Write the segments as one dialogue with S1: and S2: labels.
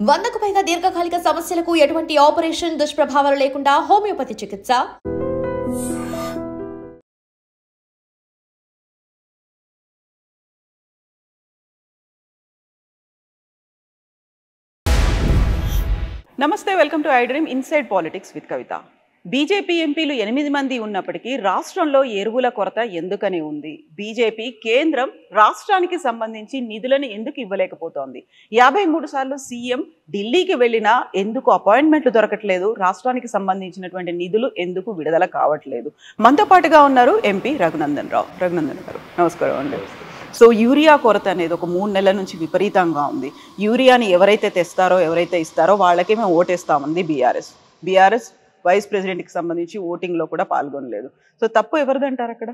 S1: 100కు పైగా దీర్ఘకాలిక సమస్యలకు ఎటువంటి ఆపరేషన్ దుష్ప్రభావాలు లేకుండా హోమియోపతి చికిత్స.
S2: నమస్తే, welcome to I dream inside politics with Kavitha. BJP ఎంపీలు 8 మంది ఉన్నప్పటికీ రాష్ట్రంలో ఎరువుల కొరత ఎందుకని ఉంది? బీజేపీ కేంద్రం రాష్ట్రానికి సంబంధించి నిధులను ఎందుకు ఇవ్వలేకపోతోంది? 53 సార్లు సీఎం ఢిల్లీకి వెళ్ళినా ఎందుకు అపాయింట్మెంట్లు దొరకట్లేదు? రాష్ట్రానికి సంబంధించినటువంటి నిధులు ఎందుకు విడుదల కావట్లేదు? మనతో పాటుగా ఉన్నారు ఎంపీ రఘునందన్ రావు. రఘునందన్ గారు నమస్కారం అండి. సో యూరియా కొరత అనేది ఒక 3 నెలల నుంచి విపరీతంగా ఉంది. యూరియాని ఎవరైతే తెస్తారో ఎవరైతే ఇస్తారో వాళ్ళకే మేము ఓటేస్తామంది బీఆర్ఎస్ వైస్ ప్రెసిడెంట్కి సంబంధించి ఓటింగ్లో కూడా పాల్గొనలేదు. సో తప్పు ఎవరిదంటారు అక్కడ?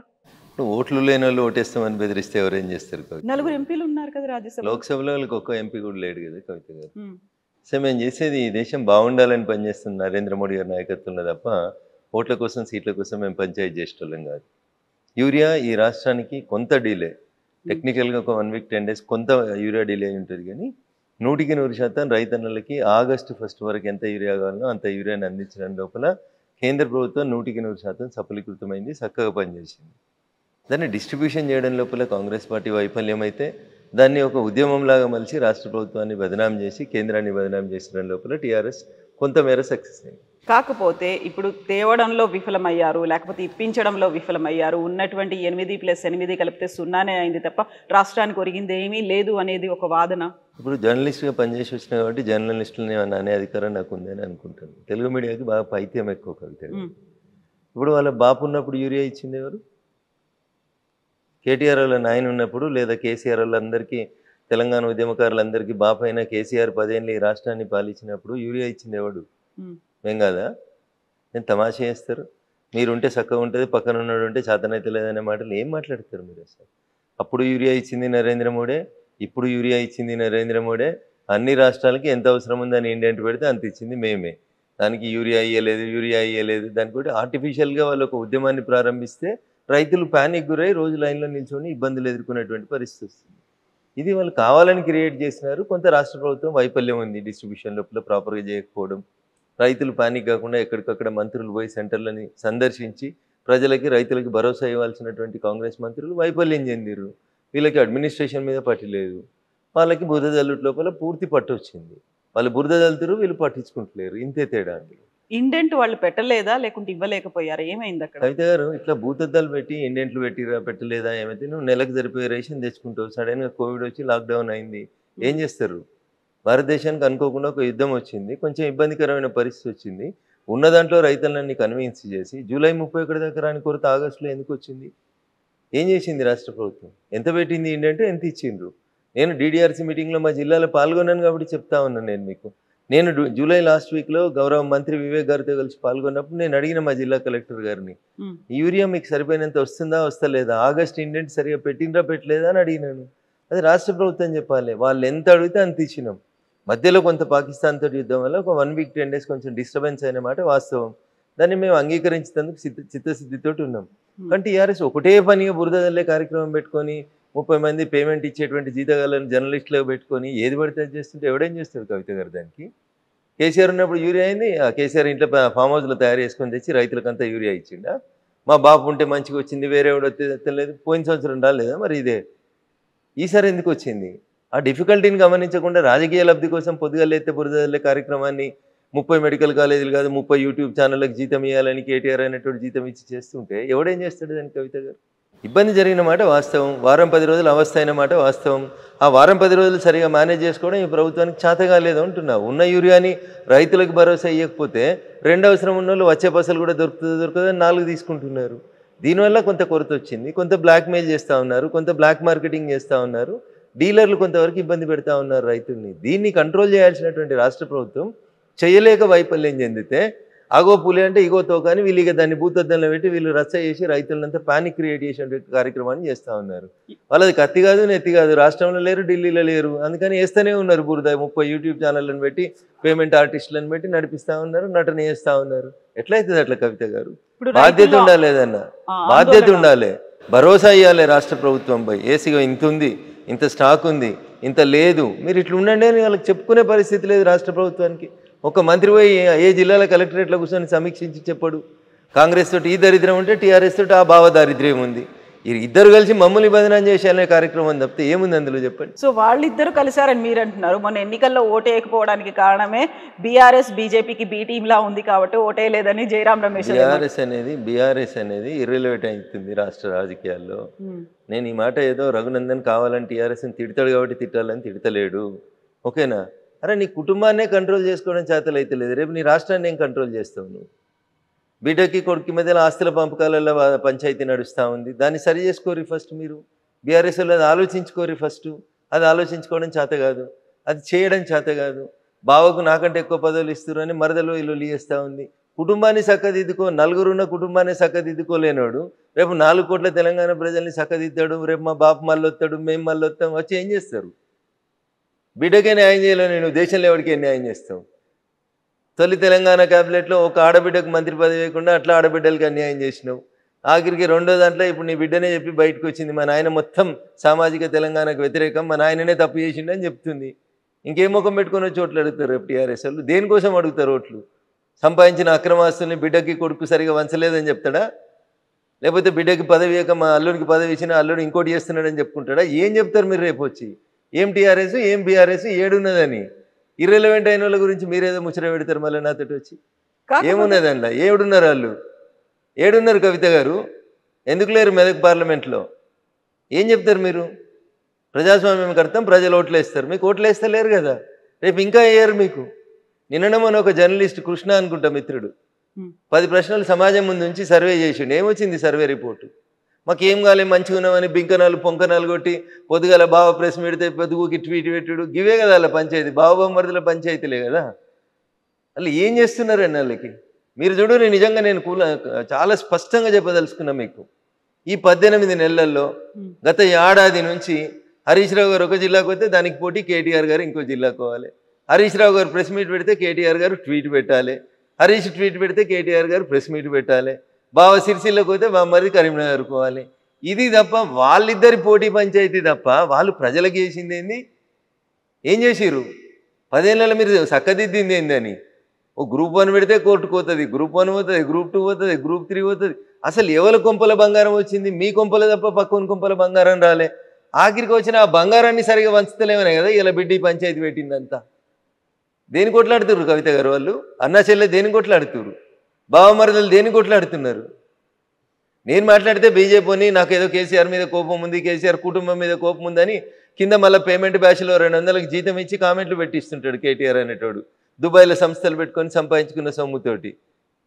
S3: ఓట్లు లేని వాళ్ళు ఓటేస్తామని బెదిరిస్తే ఎవరేం చేస్తారు?
S2: 4 ఎంపీలు ఉన్నారు కదా రాజ్యసభ.
S3: లోక్సభలో వాళ్ళకి ఒక్క ఎంపీ కూడా లేడు కదా కవిత గారు. సో మేము చేసేది ఈ దేశం బాగుండాలని పనిచేస్తున్న నరేంద్ర మోడీ గారి నాయకత్వంలో తప్ప ఓట్ల కోసం సీట్ల కోసం మేము పంచాయతీ చేసేటోళ్ళం కాదు. యూరియా ఈ రాష్ట్రానికి కొంత డిలే, టెక్నికల్గా ఒక 1 వీక్ 10 డేస్ కొంత యూరియా డిలే ఉంటుంది, కానీ 100% రైతన్నలకి ఆగస్టు 1 వరకు ఎంత యూరియా కావాలో అంత యూరియాని అందించడం లోపల కేంద్ర ప్రభుత్వం 100% సఫలీకృతమైంది, చక్కగా పనిచేసింది. దాన్ని డిస్ట్రిబ్యూషన్ చేయడం లోపల కాంగ్రెస్ పార్టీ వైఫల్యం అయితే దాన్ని ఒక ఉద్యమంలాగా మలిచి రాష్ట్ర ప్రభుత్వాన్ని బదనాం చేసి కేంద్రాన్ని బదనాం చేసడం లోపల టీఆర్ఎస్ కొంతమేర సక్సెస్ అయింది.
S2: కాకపోతే ఇప్పుడు తేవడంలో విఫలమయ్యారు, లేకపోతే ఇప్పించడంలో విఫలమయ్యారు. ఉన్నటువంటి 8+8 కలిపితే 0నే అయింది తప్ప రాష్ట్రానికి ఒరిగింది ఏమీ లేదు అనేది ఒక వాదన.
S3: ఇప్పుడు జర్నలిస్ట్గా పనిచేసి వచ్చిన కాబట్టి జర్నలిస్టులని అనే అధికారం నాకు ఉందని అనుకుంటాను. తెలుగు మీడియాకి బాగా పైత్యం ఎక్కువ కవిత. ఇప్పుడు వాళ్ళ బాపు ఉన్నప్పుడు యూరియా ఇచ్చింది ఎవరు? కేటీఆర్ వాళ్ళ నాయన ఉన్నప్పుడు లేదా కేసీఆర్ వాళ్ళందరికీ, తెలంగాణ ఉద్యమకారులందరికీ బాపు అయినా కేసీఆర్ 10 ఏళ్ళు ఈ రాష్ట్రాన్ని పాలించినప్పుడు యూరియా ఇచ్చింది ఎవడు? ఏం కాదా? నేను తమాషా చేస్తారు. మీరుంటే చక్కగా ఉంటుంది, పక్కన ఉన్నాడు ఉంటే చేతనైతే లేదనే మాటలు ఏం మాట్లాడతారు మీరు అసలు? అప్పుడు యూరియా ఇచ్చింది నరేంద్ర మోడీ, ఇప్పుడు యూరియా ఇచ్చింది నరేంద్ర మోడీ. అన్ని రాష్ట్రాలకి ఎంత అవసరం ఉందని ఇండెంట్ పెడితే అంత ఇచ్చింది మేమే. దానికి యూరియా ఇయ్యలేదు. దానికి కూడా ఆర్టిఫిషియల్గా వాళ్ళు ఒక ఉద్యమాన్ని ప్రారంభిస్తే రైతులు ప్యానిక్ గురై రోజు లైన్లో నిల్చొని ఇబ్బందులు ఎదుర్కొనేటువంటి పరిస్థితి వస్తుంది. ఇది వాళ్ళు కావాలని క్రియేట్ చేసినారు. కొంత రాష్ట్ర ప్రభుత్వం వైఫల్యం ఉంది, డిస్ట్రిబ్యూషన్ లోపల ప్రాపర్గా చేయకపోవడం. రైతులు పానిక్ కాకుండా ఎక్కడికక్కడ మంత్రులు పోయి సెంటర్లని సందర్శించి ప్రజలకి రైతులకి భరోసా ఇవ్వాల్సినటువంటి కాంగ్రెస్ మంత్రులు వైఫల్యం చెందిరు. వీళ్ళకి అడ్మినిస్ట్రేషన్ మీద పట్టు లేదు. వాళ్ళకి బురద జల్లుట లోపల పూర్తి పట్టు వచ్చింది. వాళ్ళు బురద జల్లుతారు, వీళ్ళు పట్టించుకుంటలేరు. ఇంతే తేడా అందులో.
S2: ఇండెంట్ వాళ్ళు పెట్టలేదా లేకుంటే ఇవ్వలేకపోయారా? ఏమైంది అక్కడ?
S3: కవిత గారు, ఇట్లా భూతద్దాలు పెట్టి ఇండెంట్లు పెట్టలేదా ఏమైతే నువ్వు నెలకు సరిపోయే రేషన్ తెచ్చుకుంటావు. సడన్గా కోవిడ్ వచ్చి లాక్డౌన్ అయింది, ఏం చేస్తారు? భారతదేశానికి అనుకోకుండా ఒక యుద్ధం వచ్చింది, కొంచెం ఇబ్బందికరమైన పరిస్థితి వచ్చింది. ఉన్న దాంట్లో రైతులన్నీ కన్విన్స్ చేసి జూలై 31 దాకా రాని కొరత ఆగస్టులో ఎందుకు వచ్చింది? ఏం చేసింది రాష్ట్ర ప్రభుత్వం? ఎంత పెట్టింది ఏంటంటే ఎంత ఇచ్చిండ్రు? నేను DDRC మీటింగ్లో మా జిల్లాలో పాల్గొన్నాను కాబట్టి చెప్తా ఉన్నాను. నేను జూలై లాస్ట్ వీక్లో గౌరవ మంత్రి వివేక్ గారితో కలిసి పాల్గొన్నప్పుడు నేను అడిగిన మా జిల్లా కలెక్టర్ గారిని, యూరియా మీకు సరిపోయినంత వస్తుందా వస్తలేదా, ఆగస్ట్ ఇండెంట్ సరిగా పెట్టిండ్రా పెట్టలేదా అని అడిగినాను. అది రాష్ట్ర ప్రభుత్వం చెప్పాలి. వాళ్ళు ఎంత అడిగితే అంత ఇచ్చినాం. మధ్యలో కొంత పాకిస్తాన్ తోటి యుద్ధం వల్ల ఒక 1 వీక్ 10 డేస్ కొంచెం డిస్టర్బెన్స్ అయిన మాట వాస్తవం. దాన్ని మేము అంగీకరించేందుకు చిత్తశుద్ధితోటి ఉన్నాం. కానీ టీఆర్ఎస్ ఒకటే పనిగా బురద జల్లే కార్యక్రమం పెట్టుకొని 30 మంది పేమెంట్ ఇచ్చేటువంటి జీతగాళ్ళని జర్నలిస్టులకు పెట్టుకొని ఏది పడితే అది చేస్తుంటే ఎవడేం చేస్తాడు కవిత గారు? దానికి కేసీఆర్ ఉన్నప్పుడు యూరియా అయింది, ఆ కేసీఆర్ ఇంట్లో ఫామ్ హౌస్లో తయారు చేసుకొని తెచ్చి రైతులకంతా యూరియా ఇచ్చిండా? మా బాబు ఉంటే మంచిగా వచ్చింది, వేరే ఎవడు తెలియదు. పోయిన సంవత్సరం రాలేదా మరి? ఇదే ఈసారి ఎందుకు వచ్చింది? ఆ డిఫికల్టీని గమనించకుండా రాజకీయ లబ్ధి కోసం పొద్దుగలెత్తే బురదల్లే కార్యక్రమాన్ని 30 మెడికల్ కాలేజీలు కాదు 30 యూట్యూబ్ ఛానళ్ళకి జీతం ఇవ్వాలని కేటీఆర్ అనేటువంటి జీతం ఇచ్చి చేస్తుంటే ఎవడేం చేస్తాడు దానికి? కవిత గారు, ఇబ్బంది జరిగిన మాట వాస్తవం, వారం 10 రోజులు అవస్థ అయిన మాట వాస్తవం. ఆ వారం 10 రోజులు సరిగా మేనేజ్ చేసుకోవడం ఈ ప్రభుత్వానికి చేతగా లేదు అంటున్నా. ఉన్న యూరియాని రైతులకు భరోసా ఇవ్వకపోతే 2 అవసరం ఉన్న వాళ్ళు వచ్చే పసలు కూడా దొరుకుతుందని 4 తీసుకుంటున్నారు. దీనివల్ల కొంత కొరత వచ్చింది, కొంత బ్లాక్మెయిల్ చేస్తూ ఉన్నారు, కొంత బ్లాక్ మార్కెటింగ్ చేస్తూ ఉన్నారు, డీలర్లు కొంతవరకు ఇబ్బంది పెడతా ఉన్నారు రైతుల్ని. దీన్ని కంట్రోల్ చేయాల్సినటువంటి రాష్ట్ర ప్రభుత్వం చేయలేక వైఫల్యం చెందితే అగో పులి అంటే ఇగో తోక అని వీళ్ళు ఇక దాన్ని భూతద్దంలో పెట్టి వీళ్ళు రచ్చ చేసి రైతులంతా పానిక్ క్రియేట్ చేసేటువంటి కార్యక్రమాన్ని చేస్తూ ఉన్నారు. వాళ్ళది కత్తి కాదు నెత్తి కాదు, రాష్ట్రంలో లేరు, ఢిల్లీలో లేరు, అందుకని వేస్తూనే ఉన్నారు బురద. 30 యూట్యూబ్ ఛానళ్ళని పెట్టి పేమెంట్ ఆర్టిస్టులను పెట్టి నడిపిస్తూ ఉన్నారు, నటన చేస్తూ ఉన్నారు. ఎట్లయితుంది అట్లా కవిత గారు? బాధ్యత ఉండాలి, ఏదన్నా బాధ్యత ఉండాలి, భరోసా ఇవ్వాలి రాష్ట్ర ప్రభుత్వంపై. ఏసీగా ఇంత ఉంది, ఇంత స్టాక్ ఉంది, ఇంత లేదు, మీరు ఇట్లా ఉండండి అని వాళ్ళకి చెప్పుకునే పరిస్థితి లేదు రాష్ట్ర ప్రభుత్వానికి. ఒక మంత్రి పోయి ఏ జిల్లాలో కలెక్టరేట్లో కూర్చొని సమీక్షించి చెప్పడు. కాంగ్రెస్ తోటి ఈ దరిద్రం ఉంటే టీఆర్ఎస్ తోటి ఆ భావ దారిద్ర్యం ఉంది. ఇద్దరు కలిసి మమ్మల్ని బదనాం చేసేయాలనే కార్యక్రమం తప్పితే ఏముంది అందులో చెప్పండి.
S2: సో వాళ్ళిద్దరు కలిసారని మీరు అంటున్నారు. మొన్న ఎన్నికల్లో ఓటేయకపోవడానికి కారణమే బీఆర్ఎస్ బీజేపీకి బీ టీంలా ఉంది కాబట్టి ఓటేయలేదని జయరాం రమేష్.
S3: బీఆర్ఎస్ అనేది ఇర్రెలెవెంట్ అవుతుంది రాష్ట్ర రాజకీయాల్లో. నేను ఈ మాట ఏదో రఘునందన్ కావాలని టీఆర్ఎస్ని తిడతాడు కాబట్టి తిట్టాలని తిడతలేడు, ఓకేనా? అరే నీ కుటుంబాన్నే కంట్రోల్ చేసుకోవడం చేతలు అయితే లేదు, రేపు నీ రాష్ట్రాన్ని ఏం కంట్రోల్ చేస్తావు నువ్వు? బిడ్డకి కొడుకు మధ్యలో ఆస్తుల పంపకాలలో పంచాయతీ నడుస్తూ ఉంది, దాన్ని సరి చేసుకోరి ఫస్ట్. మీరు బీఆర్ఎస్ వాళ్ళు అది ఆలోచించుకోరి ఫస్ట్. అది ఆలోచించుకోవడం చేత కాదు, అది చేయడం చేత కాదు. బావకు నాకంటే ఎక్కువ పదవులు ఇస్తారు అని మరదలు ఇల్లు చేస్తూ ఉంది. కుటుంబాన్ని చక్కదిద్దుకో, నలుగురున్న కుటుంబాన్ని చక్కదిద్దుకోలేనాడు రేపు 4 కోట్ల తెలంగాణ ప్రజల్ని చక్కదిద్దాడు, రేపు మా బాపు మళ్ళీ వస్తాడు, మేము మళ్ళీ వస్తాం, వచ్చి ఏం చేస్తారు? బిడ్డకే న్యాయం చేయలేవు, నేను దేశంలో ఎవరికే న్యాయం చేస్తావు? తొలి తెలంగాణ క్యాబినెట్లో ఒక ఆడబిడ్డకు మంత్రి పదవి వేయకుండా అట్లా ఆడబిడ్డలకి అన్యాయం చేసినావు. ఆఖరికి రెండో దాంట్లో ఇప్పుడు నీ బిడ్డనే చెప్పి బయటకు వచ్చింది, మా నాయన మొత్తం సామాజిక తెలంగాణకు వ్యతిరేకం, మా నాయననే తప్పు చేసిండు అని చెప్తుంది. ఇంకేం ముఖం పెట్టుకుని చోట్లు అడుగుతారు రేపు టీఆర్ఎస్ వాళ్ళు? దేనికోసం అడుగుతారు ఓట్లు? సంపాదించిన అక్రమాస్తుల్ని బిడ్డకి కొడుకు సరిగా వంచలేదని చెప్తాడా? లేకపోతే బిడ్డకి పదవి వేయక మా అల్లుడికి పదవి ఇచ్చిన అల్లుడు ఇంకోటి చేస్తున్నాడని చెప్పుకుంటాడా? ఏం చెప్తారు మీరు రేపు వచ్చి? ఏం టీఆర్ఎస్ ఏం బీఆర్ఎస్ ఏడున్నదని? ఇర్రెలవెంట్ అయిన వాళ్ళ గురించి మీరేదో ముచ్చట పెడతారు మళ్ళీ నాతోటి వచ్చి. ఏమున్నది అందులో? ఏడున్నారు వాళ్ళు? ఏడున్నారు కవిత గారు? ఎందుకు లేరు మెదక్ పార్లమెంట్లో? ఏం చెప్తారు మీరు? ప్రజాస్వామ్యం అర్థం ప్రజలు ఓట్లు వేస్తారు, మీకు ఓట్లు వేస్తలేరు కదా, రేపు ఇంకా వేయరు మీకు. నిన్ననే మన ఒక జర్నలిస్ట్ కృష్ణ అనుకుంటా మిత్రుడు 10 ప్రశ్నలు సమాజం ముందు నుంచి సర్వే చేసిండు. ఏమొచ్చింది సర్వే రిపోర్టు? మాకేం కాలే, మంచిగా ఉన్నామని బింకనాలు పొంకనాలు కొట్టి పొద్దుగాల బావ ప్రెస్ పెడితే పొద్దుగుకి ట్వీట్ పెట్టుడు, గివే కదా వాళ్ళ పంచాయతీ, బావబొమ్మరిదిల పంచాయతీలే కదా. వాళ్ళు ఏం చేస్తున్నారండి వాళ్ళకి? మీరు చూడు, నేను చాలా స్పష్టంగా చెప్పదలుచుకున్నా మీకు. ఈ 18 నెలల్లో గత ఏడాది నుంచి హరీష్ రావు గారు ఒక జిల్లాకు వస్తే దానికి పోటీ కేటీఆర్ గారు ఇంకో జిల్లాకు పోవాలి. హరీష్ రావు గారు ప్రెస్ మీట్ పెడితే కేటీఆర్ గారు ట్వీట్ పెట్టాలి, హరీష్ ట్వీట్ పెడితే కేటీఆర్ గారు ప్రెస్ మీట్ పెట్టాలి, బావ సిరిసిల్లకు పోతే బామ్మది కరీంనగర్ పోవాలి. ఇది తప్ప వాళ్ళిద్దరి పోటీ పంచాయతీ తప్ప వాళ్ళు ప్రజలకు చేసింది ఏంది? ఏం చేసిర్రు? 10 ఏళ్ళ మీరు చక్కదిద్దింది ఏందని? ఓ గ్రూప్ 1 పెడితే కోర్టుకు పోతుంది, గ్రూప్ 1 పోతుంది, గ్రూప్ 2 పోతుంది, గ్రూప్ 3 పోతుంది. అసలు ఎవరి కొంపల బంగారం వచ్చింది? మీ కొంపల తప్ప పక్కన కొంపల బంగారం రాలే. ఆఖరికి వచ్చిన ఆ బంగారాన్ని సరిగా వంచుతలేమనే కదా ఇలా బిడ్డి పంచాయతీ పెట్టిందంతా. దేని కొట్లాడుతున్నారు కవిత గారు వాళ్ళు? అన్నా చెల్లె దేని కొట్లాడుతున్నారు? బావమరదలు దేని కొట్లాడుతున్నారు? నేను మాట్లాడితే బీజేపీని నాకు ఏదో కేసీఆర్ మీద కోపం ఉంది, కేసీఆర్ కుటుంబం మీద కోపం ఉందని కింద మళ్ళీ పేమెంట్ బ్యాచ్లో 200కి జీతం ఇచ్చి కామెంట్లు పెట్టిస్తుంటాడు కేటీఆర్ అనేటోడు. దుబాయ్లో సంస్థలు పెట్టుకొని సంపాదించుకున్న సొమ్ముతోటి.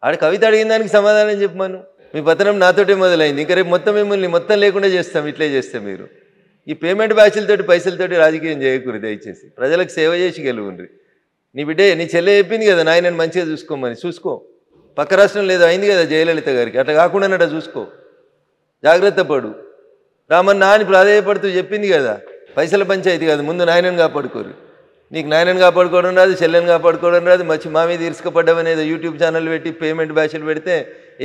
S3: ఆడ కవిత అడిగిన దానికి సమాధానం చెప్పమాను. మీ పతనం నాతోటే మొదలైంది, ఇంకా రేపు మొత్తం మిమ్మల్ని మొత్తం లేకుండా చేస్తాం ఇట్లే చేస్తే. మీరు ఈ పేమెంట్ బ్యాచ్లతోటి పైసలతోటి రాజకీయం చేయకూరి, దయచేసి ప్రజలకు సేవ చేసి గెలువుండ్రి. నీ బిడ్డే నీ చెల్లె చెప్పింది కదా నాయనని మంచిగా చూసుకోమని, చూసుకో. పక్క రాష్ట్రం లేదు అయింది కదా జయలలిత గారికి, అట్లా కాకుండా అట్లా చూసుకో, జాగ్రత్త పడు. రామన్న అని ప్రాధాయపడుతూ చెప్పింది కదా, పైసల పంచాయతీ కాదు, ముందు నాయనని కాపాడుకోరు. నీకు నాయనని కాపాడుకోవడం రాదు, చెల్లెని కాపాడుకోవడం రాదు, మా మీద ఇరుసుకపడ్డమనేది యూట్యూబ్ ఛానల్ పెట్టి పేమెంట్ బ్యాచ్లు పెడితే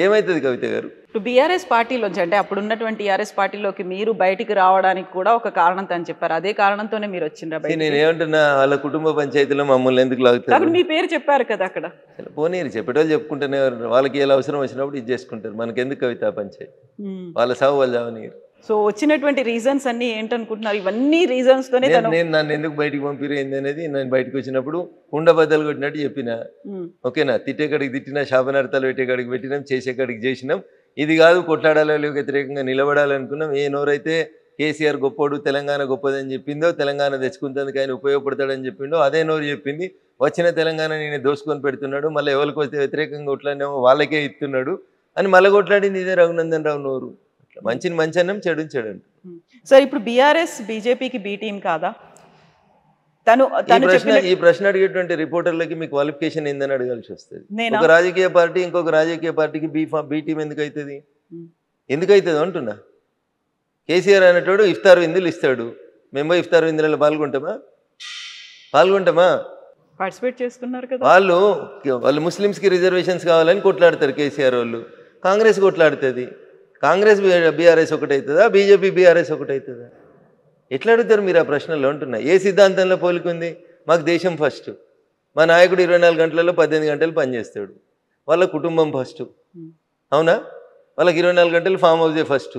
S3: ఏమవుతుంది కవిత గారు?
S2: బీఆర్ఎస్ పార్టీలోంచి, అంటే అప్పుడు ఉన్నటువంటి టీఆర్ఎస్ పార్టీలోకి మీరు బయటికి రావడానికి కూడా ఒక కారణం అని చెప్పారు. అదే కారణంతోనే మీరు వచ్చిండ్రా?
S3: నేను ఏమంటున్నా, వాళ్ళ కుటుంబ పంచాయతీలో మమ్మల్ని ఎందుకు లాగుతారు?
S2: మీ పేరు చెప్పారు కదా అక్కడ.
S3: పోనీరు, చెప్పేటోళ్ళు చెప్పుకుంటేనే, వాళ్ళకి ఎలా అవసరం వచ్చినప్పుడు ఇది చేసుకుంటారు. మనకెందుకు కవిత పంచాయతీ? వాళ్ళ సాగు వాళ్ళు చావనీరు.
S2: సో వచ్చినటువంటి రీజన్స్ అన్ని ఏంటనుకుంటున్నారు? ఇవన్నీ రీజన్స్ తోనే
S3: నేను నన్ను ఎందుకు బయటికి పంపిరేంది అనేది నేను బయటకు వచ్చినప్పుడు కుండ బద్దలు కొట్టినట్టు చెప్పిన, ఓకేనా? తిట్టేకాడికి తిట్టినా, శాపనార్థాలు పెట్టేకాడికి పెట్టినాం, చేసేకాడికి చేసినాం. ఇది కాదు కొట్లాడాలి వ్యతిరేకంగా నిలబడాలనుకున్నాం. ఏ నోరైతే కేసీఆర్ గొప్పోడు, తెలంగాణ గొప్పదని చెప్పిందో, తెలంగాణ తెచ్చుకుంటేందుకు ఆయన ఉపయోగపడతాడని చెప్పిండో అదే నోరు చెప్పింది. వచ్చిన తెలంగాణ నేను దోసుకొని పెడుతున్నాడు, మళ్ళీ ఎవరికి వస్తే వ్యతిరేకంగా కొట్లాడినేమో వాళ్ళకే ఇస్తున్నాడు అని మళ్ళీ కొట్లాడింది ఇదే రఘునందన్ రావు నోరు. మంచిని మంచి అన్నం, చెడుని చెడు అంట.
S2: సార్ ఇప్పుడు బీఆర్ఎస్ బీజేపీకి బీ టీం కాదా?
S3: ఈ ప్రశ్న అడిగేటువంటి రిపోర్టర్లకి మీ క్వాలిఫికేషన్ ఏందని అడగాల్సి వస్తుంది. ఒక రాజకీయ పార్టీ ఇంకొక రాజకీయ పార్టీకి బీ టీం ఎందుకు అవుతుంది? ఎందుకవుతుంది అంటున్నా. కేసీఆర్ అనేటోడు ఇఫ్తార్ విందులు ఇస్తాడు, మేము ఇఫ్తార్ విందులలో పాల్గొంటామా?
S2: పార్టిసిపేట్ చేస్తున్నారు కదా.
S3: వాళ్ళు ముస్లిమ్స్కి రిజర్వేషన్స్ కావాలని కొట్లాడతారు కేసీఆర్ వాళ్ళు. కాంగ్రెస్ కొట్లాడుతుంది. కాంగ్రెస్ బీఆర్ఎస్ ఒకటవుతుందా? బీజేపీ బీఆర్ఎస్ ఒకటవుతుందా? ఎట్లా అడుగుతారు మీరు ఆ ప్రశ్నలో అంటున్నా? ఏ సిద్ధాంతంలో పోలికుంది? మాకు దేశం ఫస్ట్, మా నాయకుడు 24 గంటలలో 18 గంటలు పనిచేస్తాడు, వాళ్ళ కుటుంబం ఫస్ట్, అవునా? వాళ్ళకి 24 గంటలు ఫామ్ హౌసే ఫస్ట్,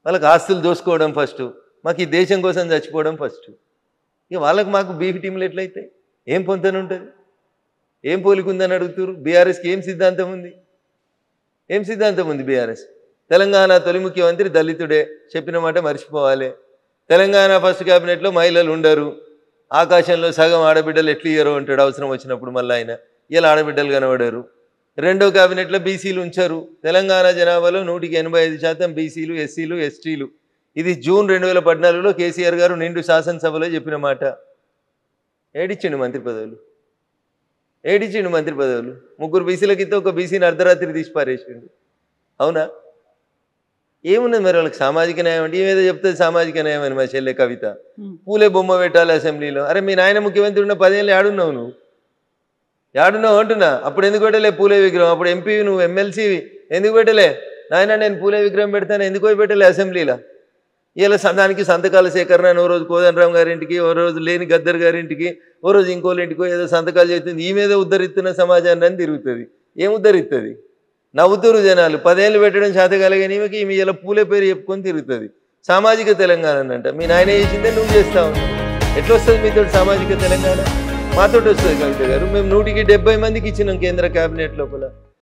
S3: వాళ్ళకి ఆస్తులు దోసుకోవడం ఫస్ట్, మాకు ఈ దేశం కోసం చచ్చిపోవడం ఫస్ట్. ఇక వాళ్ళకి మాకు బీఫ్ టీంలు ఎట్లయితే ఏం పొంతన ఉంటుంది? ఏం పోలికుందని అడుగుతారు? బీఆర్ఎస్కి ఏం సిద్ధాంతం ఉంది? ఏం సిద్ధాంతం ఉంది బీఆర్ఎస్? తెలంగాణ తొలి ముఖ్యమంత్రి దళితుడే, చెప్పిన మాట మర్చిపోవాలి. తెలంగాణ ఫస్ట్ క్యాబినెట్లో మహిళలు ఉండరు, ఆకాశంలో సగం ఆడబిడ్డలు ఎట్లు ఇయ్యరు అంటాడు అవసరం వచ్చినప్పుడు. మళ్ళీ ఆయన ఇలా ఆడబిడ్డలు కనబడారు. రెండో క్యాబినెట్లో బీసీలు ఉంచారు. తెలంగాణ జనాభాలో 185% బీసీలు, ఎస్సీలు, ఎస్టీలు. ఇది జూన్ 2014లో కేసీఆర్ గారు నిండు శాసనసభలో చెప్పిన మాట. ఏడిచ్చిండు మంత్రి పదవులు, ఏడిచ్చిండు మంత్రి పదవులు. 3 బీసీలకిస్తే ఒక బీసీని అర్ధరాత్రి తీసి పారేసిండు, అవునా? ఏమున్నది మరి వాళ్ళకి సామాజిక న్యాయం అంటే? ఏమేదో చెప్తుంది సామాజిక న్యాయం అని మా చెల్లె కవిత. పూలే బొమ్మ పెట్టాలి అసెంబ్లీలో. అరే మీ నాయన ముఖ్యమంత్రి ఉన్న 10 ఏళ్ళు ఏడున్నావు నువ్వు? ఏడున్నావు అంటున్నా. అప్పుడు ఎందుకు పెట్టలే పూలే విగ్రహం? అప్పుడు ఎంపీ నువ్వు, ఎమ్మెల్సీ, ఎందుకు పెట్టలే? నాయన నేను పూలే విగ్రహం పెడతాను ఎందుకు పోయి పెట్టలే అసెంబ్లీలో? ఇలా దానికి సంతకాల సేకరణ, ఓ రోజు కోదండరామ్ గారింటికి, ఓ రోజు లేని గద్దర్ గారింటికి, ఓ రోజు ఇంకోళ్ళ ఇంటికో ఏదో సంతకాలు చేస్తుంది. ఈ మీద ఉద్ధరిస్తున్న సమాజాన్ని అని తిరుగుతుంది. ఏం ఉద్ధరిస్తుంది? నవ్వుతురు జనాలు. 10 ఏళ్ళు పెట్టడం చేతగలిగిన ఈమెకి ఈమె ఇలా పూలే పేరు చెప్పుకొని తిరుగుతుంది. సామాజిక తెలంగాణ అంట. మీ నాయన చేసిందే నువ్వు చేస్తావు. ఎట్లా వస్తుంది మీతో సామాజిక తెలంగాణ? మాతోటి వస్తుంది కవిత గారు. మేము 170 మందికి ఇచ్చినాం కేంద్ర క్యాబినెట్ లోపల.